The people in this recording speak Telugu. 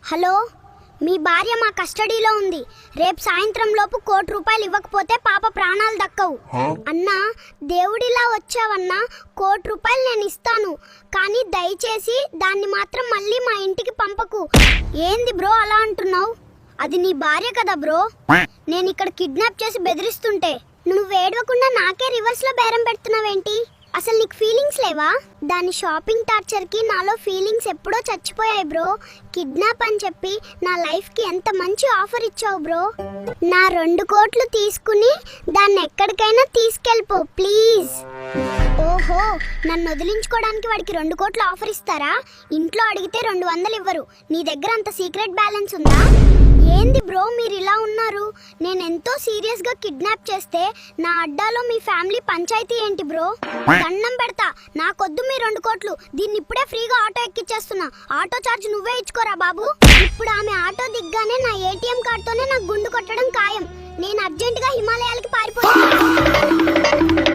హలో, మీ భార్య మా కస్టడీలో ఉంది. రేపు సాయంత్రం లోపు ₹1,00,00,000 ఇవ్వకపోతే పాప ప్రాణాలు దక్కవు. అన్నా, దేవుడిలా వచ్చావన్నా, ₹1,00,00,000 నేను ఇస్తాను, కానీ దయచేసి దాన్ని మాత్రం మళ్ళీ మా ఇంటికి పంపకు. ఏంది బ్రో అలా అంటున్నావు? అది నీ భార్య కదా బ్రో. నేను ఇక్కడ కిడ్నాప్ చేసి బెదిరిస్తుంటే నువ్వు ఏడవకుండా నాకే రివర్స్ లో బేరం పెడుతున్నావేంటి? అసలు నీకు ఫీలింగ్స్ లేవా? దాని షాపింగ్ టార్చర్ కి నాలో ఫీలింగ్స్ ఎప్పుడో చచ్చిపోయాయి బ్రో. కిడ్నాప్ అని చెప్పి నా లైఫ్ కి ఎంత మంచి ఆఫర్ ఇచ్చావు బ్రో. నా 2 కోట్లు తీసుకుని దాన్ని ఎక్కడికైనా తీసుకెళ్ళిపో ప్లీజ్. ఓహో, నన్ను వదిలించుకోవడానికి వాడికి 2 కోట్లు ఆఫర్ ఇస్తారా? ఇంట్లో అడిగితే 200 ఇవ్వరు. నీ దగ్గర అంత సీక్రెట్ బ్యాలెన్స్ ఉందా? ఏంది బ్రో మీరు ఇలా ఉన్నారు? నేను ఎంతో సీరియస్ గా కిడ్నాప్ చేస్తే నా అడ్డాలో మీ ఫ్యామిలీ పంచాయతీ ఏంటి బ్రో? దండం పెడతా, నాకొద్దు మీ 2 కోట్లు. దీన్ని ఇప్పుడే ఫ్రీగా ఆటో ఎక్కిచ్చేస్తున్నా. ఆటో చార్జ్ నువ్వే ఇచ్చుకోరా బాబు. ఇప్పుడు ఆమె ఆటో దిగ్గానే నా ఏటీఎం కార్డుతోనే నాకు గుండు కొట్టడం ఖాయం. నేను అర్జెంటుగా హిమాలయాలకి